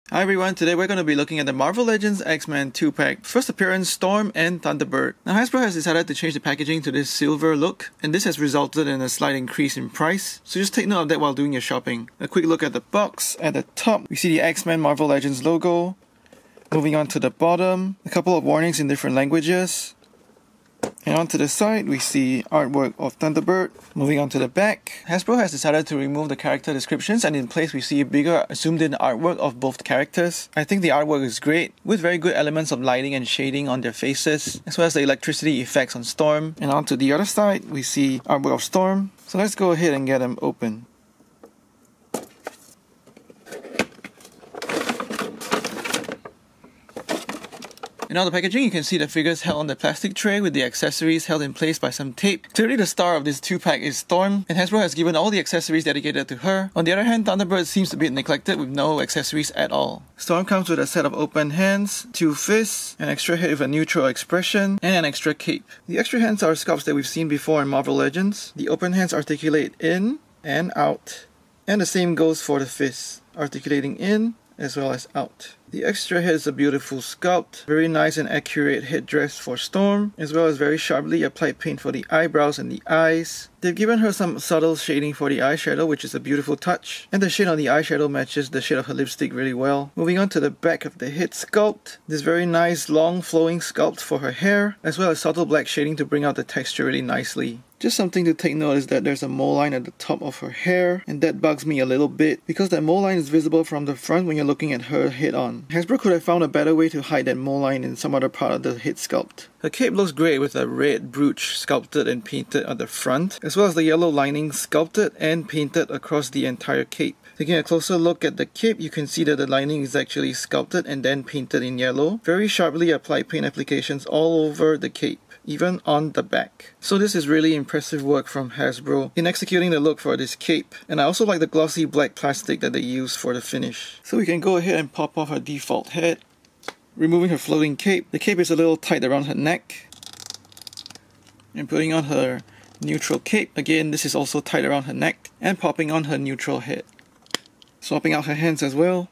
Hi everyone, today we're going to be looking at the Marvel Legends X-Men 2-pack, first appearance Storm and Thunderbird. Now Hasbro has decided to change the packaging to this silver look, and this has resulted in a slight increase in price, so just take note of that while doing your shopping. A quick look at the box. At the top, we see the X-Men Marvel Legends logo. Moving on to the bottom, a couple of warnings in different languages. And onto the side, we see artwork of Thunderbird. Moving on to the back, Hasbro has decided to remove the character descriptions, and in place we see a bigger zoomed-in artwork of both characters. I think the artwork is great, with very good elements of lighting and shading on their faces, as well as the electricity effects on Storm. And onto the other side, we see artwork of Storm. So let's go ahead and get them open. In all the packaging, you can see the figures held on the plastic tray with the accessories held in place by some tape. Clearly the star of this 2-pack is Storm, and Hasbro has given all the accessories dedicated to her. On the other hand, Thunderbird seems to be neglected with no accessories at all. Storm comes with a set of open hands, 2 fists, an extra head with a neutral expression, and an extra cape. The extra hands are sculpts that we've seen before in Marvel Legends. The open hands articulate in and out, and the same goes for the fists, articulating in as well as out. The extra head is a beautiful sculpt, very nice and accurate headdress for Storm, as well as very sharply applied paint for the eyebrows and the eyes. They've given her some subtle shading for the eyeshadow, which is a beautiful touch, and the shade on the eyeshadow matches the shade of her lipstick really well. Moving on to the back of the head sculpt, this very nice long flowing sculpt for her hair, as well as subtle black shading to bring out the texture really nicely. Just something to take note is that there's a mole line at the top of her hair, and that bugs me a little bit, because that mole line is visible from the front when you're looking at her head on. Hasbro could have found a better way to hide that mole line in some other part of the head sculpt. Her cape looks great with a red brooch sculpted and painted at the front, as well as the yellow lining sculpted and painted across the entire cape. Taking a closer look at the cape, you can see that the lining is actually sculpted and then painted in yellow. Very sharply applied paint applications all over the cape, even on the back. So this is really impressive work from Hasbro in executing the look for this cape, and I also like the glossy black plastic that they use for the finish. So we can go ahead and pop off her default head, removing her floating cape. The cape is a little tight around her neck, and putting on her neutral cape. Again, this is also tight around her neck, and popping on her neutral head. Swapping out her hands as well.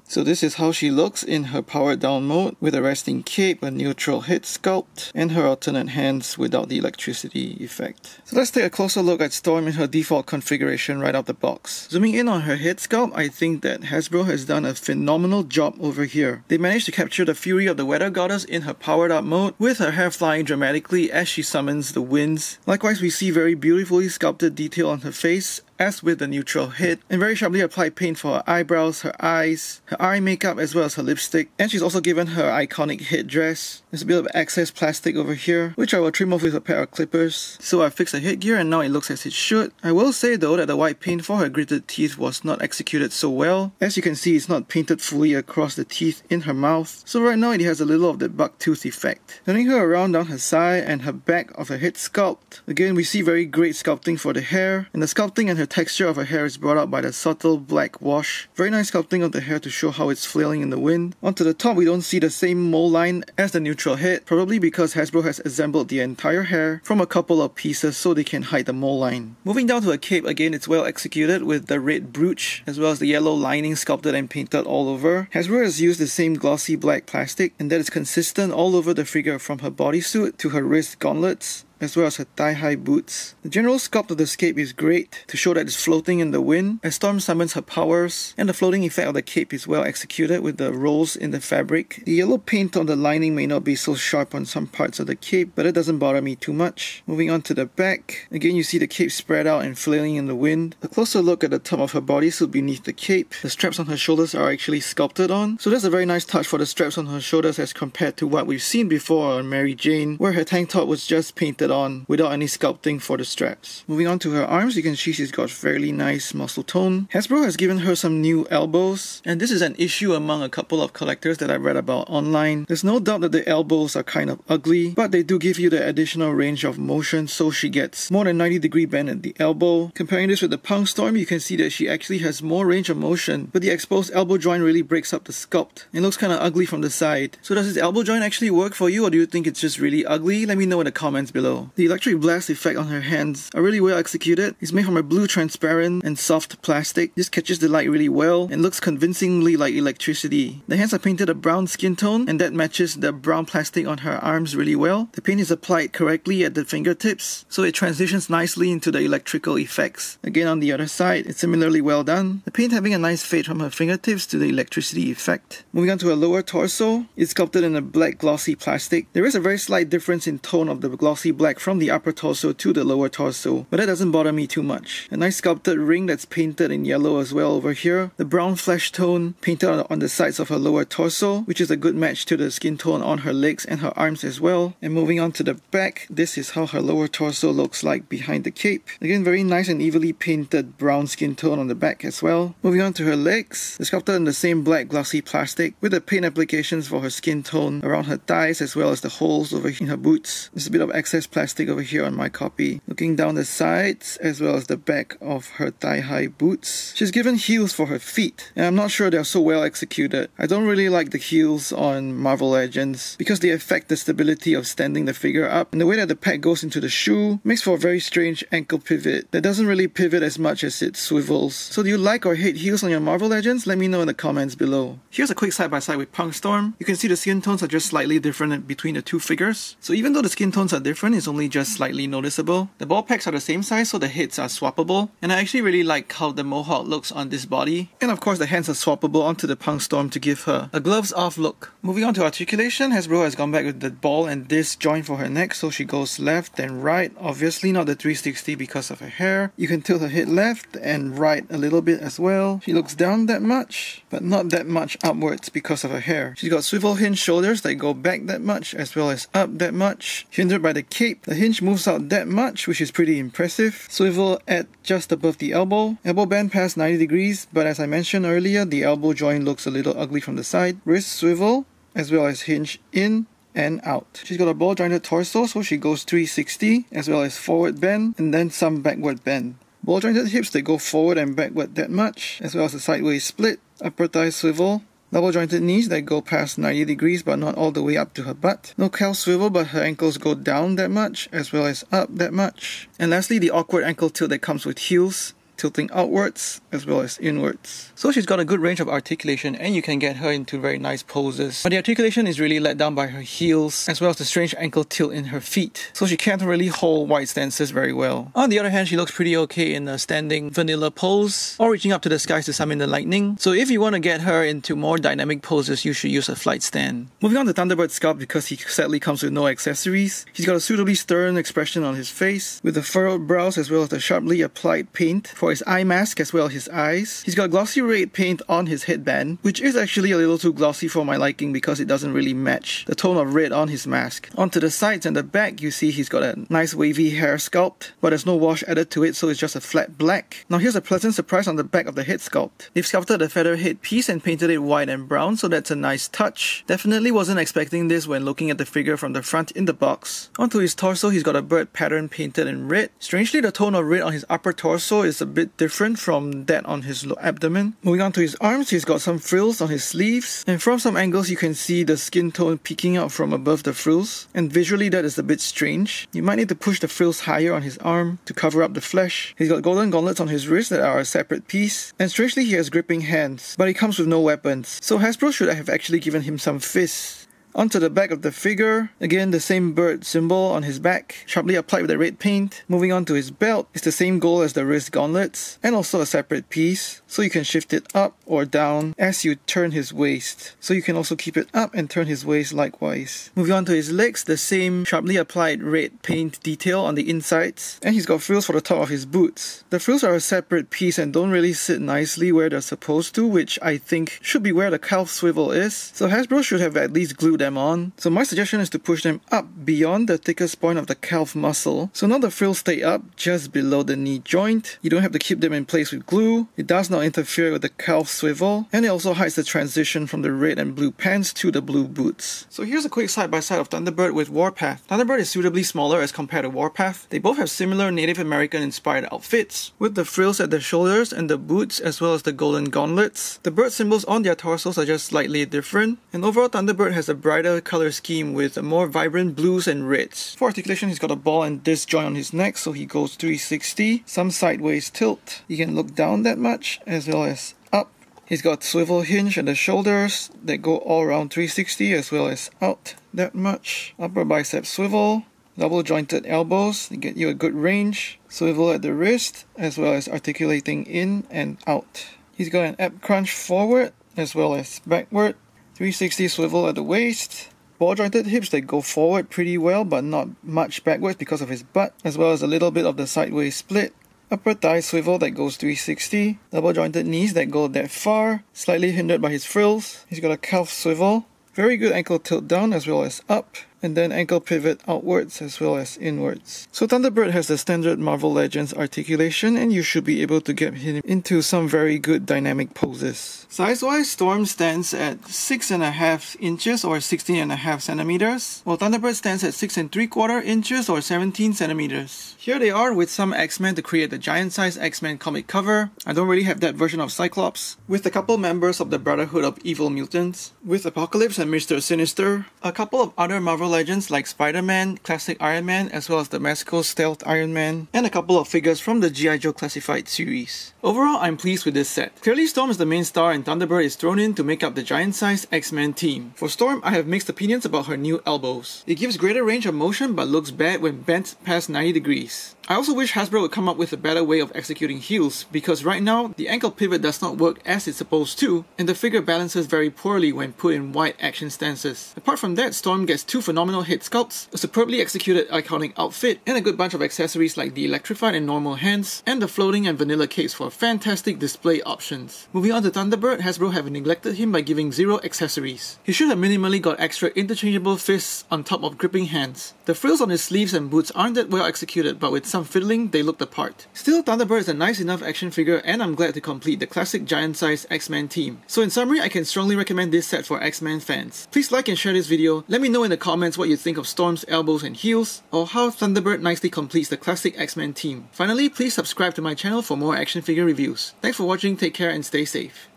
So this is how she looks in her powered down mode, with a resting cape, a neutral head sculpt, and her alternate hands without the electricity effect. So let's take a closer look at Storm in her default configuration right out the box. Zooming in on her head sculpt, I think that Hasbro has done a phenomenal job over here. They managed to capture the fury of the weather goddess in her powered up mode, with her hair flying dramatically as she summons the winds. Likewise, we see very beautifully sculpted detail on her face, as with the neutral head, and very sharply applied paint for her eyebrows, her eyes, her eye makeup, as well as her lipstick. And she's also given her iconic headdress. There's a bit of excess plastic over here, which I will trim off with a pair of clippers. So I fixed the headgear and now it looks as it should. I will say though that the white paint for her gritted teeth was not executed so well. As you can see, it's not painted fully across the teeth in her mouth. So right now it has a little of the buck tooth effect. Turning her around down her side and her back of her head sculpt. Again, we see very great sculpting for the hair, and the sculpting and her texture of her hair is brought out by the subtle black wash. Very nice sculpting of the hair to show how it's flailing in the wind. Onto the top, we don't see the same mole line as the neutral head, probably because Hasbro has assembled the entire hair from a couple of pieces so they can hide the mole line. Moving down to a cape, again it's well executed with the red brooch as well as the yellow lining sculpted and painted all over. Hasbro has used the same glossy black plastic, and that is consistent all over the figure from her bodysuit to her wrist gauntlets, as well as her thigh-high boots. The general sculpt of the cape is great to show that it's floating in the wind as Storm summons her powers, and the floating effect of the cape is well executed with the rolls in the fabric. The yellow paint on the lining may not be so sharp on some parts of the cape, but it doesn't bother me too much. Moving on to the back, again you see the cape spread out and flailing in the wind. A closer look at the top of her bodysuit beneath the cape. The straps on her shoulders are actually sculpted on, so that's a very nice touch for the straps on her shoulders as compared to what we've seen before on Mary Jane, where her tank top was just painted on without any sculpting for the straps. Moving on to her arms, you can see she's got fairly nice muscle tone. Hasbro has given her some new elbows, and this is an issue among a couple of collectors that I read about online. There's no doubt that the elbows are kind of ugly, but they do give you the additional range of motion, so she gets more than 90-degree bend at the elbow. Comparing this with the Punk Storm, you can see that she actually has more range of motion, but the exposed elbow joint really breaks up the sculpt. It looks kind of ugly from the side. So does this elbow joint actually work for you, or do you think it's just really ugly? Let me know in the comments below. well. The electric blast effect on her hands are really well executed. It's made from a blue transparent and soft plastic. This catches the light really well and looks convincingly like electricity. The hands are painted a brown skin tone, and that matches the brown plastic on her arms really well. The paint is applied correctly at the fingertips, so it transitions nicely into the electrical effects. Again, on the other side, it's similarly well done. The paint having a nice fade from her fingertips to the electricity effect. Moving on to her lower torso, it's sculpted in a black glossy plastic. There is a very slight difference in tone of the glossy black from the upper torso to the lower torso, but that doesn't bother me too much. A nice sculpted ring that's painted in yellow as well over here. The brown flesh tone painted on the sides of her lower torso, which is a good match to the skin tone on her legs and her arms as well. And moving on to the back, this is how her lower torso looks like behind the cape. Again, very nice and evenly painted brown skin tone on the back as well. Moving on to her legs, they're sculpted in the same black glossy plastic with the paint applications for her skin tone around her thighs as well as the holes over in her boots. There's a bit of excess plastic over here on my copy. Looking down the sides as well as the back of her thigh-high boots. She's given heels for her feet, and I'm not sure they're so well executed. I don't really like the heels on Marvel Legends because they affect the stability of standing the figure up, and the way that the peg goes into the shoe makes for a very strange ankle pivot that doesn't really pivot as much as it swivels. So do you like or hate heels on your Marvel Legends? Let me know in the comments below. Here's a quick side-by-side with Punk Storm. You can see the skin tones are just slightly different between the two figures. So even though the skin tones are different, it's only just slightly noticeable. The ball packs are the same size, so the heads are swappable. And I actually really like how the mohawk looks on this body. And of course the hands are swappable onto the Punk Storm to give her a gloves-off look. Moving on to articulation, Hasbro has gone back with the ball and disc joint for her neck, so she goes left and right. Obviously not the 360 because of her hair. You can tilt her head left and right a little bit as well. She looks down that much, but not that much upwards because of her hair. She's got swivel hinge shoulders that go back that much as well as up that much. Hindered by the cape, the hinge moves out that much, which is pretty impressive. Swivel at just above the elbow. Elbow bend past 90 degrees, but as I mentioned earlier, the elbow joint looks a little ugly from the side. Wrist swivel as well as hinge in and out. She's got a ball jointed torso, so she goes 360 as well as forward bend and then some backward bend. Ball jointed hips, they go forward and backward that much, as well as a sideways split. Upper thigh swivel. Double jointed knees that go past 90 degrees but not all the way up to her butt. No calf swivel, but her ankles go down that much as well as up that much. And lastly, the awkward ankle tilt that comes with heels, tilting outwards as well as inwards. So she's got a good range of articulation and you can get her into very nice poses. But the articulation is really let down by her heels as well as the strange ankle tilt in her feet. So she can't really hold wide stances very well. On the other hand, she looks pretty okay in a standing vanilla pose or reaching up to the skies to summon the lightning. So if you want to get her into more dynamic poses, you should use a flight stand. Moving on to Thunderbird Scout, because he sadly comes with no accessories. He's got a suitably stern expression on his face with the furrowed brows as well as the sharply applied paint for his eye mask as well as his eyes. He's got glossy red paint on his headband, which is actually a little too glossy for my liking because it doesn't really match the tone of red on his mask. Onto the sides and the back, you see he's got a nice wavy hair sculpt, but there's no wash added to it, so it's just a flat black. Now here's a pleasant surprise on the back of the head sculpt. They've sculpted the feather head piece and painted it white and brown, so that's a nice touch. Definitely wasn't expecting this when looking at the figure from the front in the box. Onto his torso, he's got a bird pattern painted in red. Strangely, the tone of red on his upper torso is a bit different from that on his abdomen. Moving on to his arms, he's got some frills on his sleeves, and from some angles you can see the skin tone peeking out from above the frills, and visually that is a bit strange. You might need to push the frills higher on his arm to cover up the flesh. He's got golden gauntlets on his wrists that are a separate piece, and strangely he has gripping hands, but he comes with no weapons, so Hasbro should have actually given him some fists. Onto the back of the figure, again the same bird symbol on his back, sharply applied with the red paint. Moving on to his belt, it's the same gold as the wrist gauntlets, and also a separate piece, so you can shift it up or down as you turn his waist. So you can also keep it up and turn his waist likewise. Moving on to his legs, the same sharply applied red paint detail on the insides, and he's got frills for the top of his boots. The frills are a separate piece and don't really sit nicely where they're supposed to, which I think should be where the calf swivel is, so Hasbro should have at least glued them on. So my suggestion is to push them up beyond the thickest point of the calf muscle, so now the frills stay up just below the knee joint. You don't have to keep them in place with glue. It does not interfere with the calf swivel, and it also hides the transition from the red and blue pants to the blue boots. So here's a quick side-by-side of Thunderbird with Warpath. Thunderbird is suitably smaller as compared to Warpath. They both have similar Native American inspired outfits, with the frills at the shoulders and the boots as well as the golden gauntlets. The bird symbols on their torsos are just slightly different, and overall Thunderbird has a bright brighter color scheme with more vibrant blues and reds. For articulation, he's got a ball and disc joint on his neck, so he goes 360, some sideways tilt. He can look down that much as well as up. He's got swivel hinge at the shoulders that go all around 360 as well as out that much. Upper bicep swivel, double jointed elbows to get you a good range. Swivel at the wrist as well as articulating in and out. He's got an ab crunch forward as well as backward. 360 swivel at the waist. Ball jointed hips that go forward pretty well but not much backwards because of his butt, as well as a little bit of the sideways split. Upper thigh swivel that goes 360. Double jointed knees that go that far, slightly hindered by his frills. He's got a calf swivel. Very good ankle tilt down as well as up, and then ankle pivot outwards as well as inwards. So Thunderbird has the standard Marvel Legends articulation, and you should be able to get him into some very good dynamic poses. Size-wise, Storm stands at 6.5 inches or 16.5 centimeters, while Thunderbird stands at 6 3/4 inches or 17 centimeters. Here they are with some X-Men to create the giant-size X-Men comic cover. I don't really have that version of Cyclops, with a couple members of the Brotherhood of Evil Mutants, with Apocalypse and Mr. Sinister, a couple of other Marvel Legends like Spider-Man, Classic Iron Man, as well as the Mexico Stealth Iron Man, and a couple of figures from the G.I. Joe Classified series. Overall, I'm pleased with this set. Clearly Storm is the main star and Thunderbird is thrown in to make up the giant-sized X-Men team. For Storm, I have mixed opinions about her new elbows. It gives greater range of motion but looks bad when bent past 90 degrees. I also wish Hasbro would come up with a better way of executing heels, because right now, the ankle pivot does not work as it's supposed to, and the figure balances very poorly when put in wide action stances. Apart from that, Storm gets two phenomenal head sculpts, a superbly executed iconic outfit, and a good bunch of accessories like the electrified and normal hands, and the floating and vanilla capes for fantastic display options. Moving on to Thunderbird, Hasbro have neglected him by giving 0 accessories. He should have minimally got extra interchangeable fists on top of gripping hands. The frills on his sleeves and boots aren't that well executed, but with some fiddling, they look the part. Still, Thunderbird is a nice enough action figure, and I'm glad to complete the classic giant-sized X-Men team. So in summary, I can strongly recommend this set for X-Men fans. Please like and share this video. Let me know in the comments what you think of Storm's elbows and heels, or how Thunderbird nicely completes the classic X-Men team. Finally, please subscribe to my channel for more action figure reviews. Thanks for watching, take care and stay safe.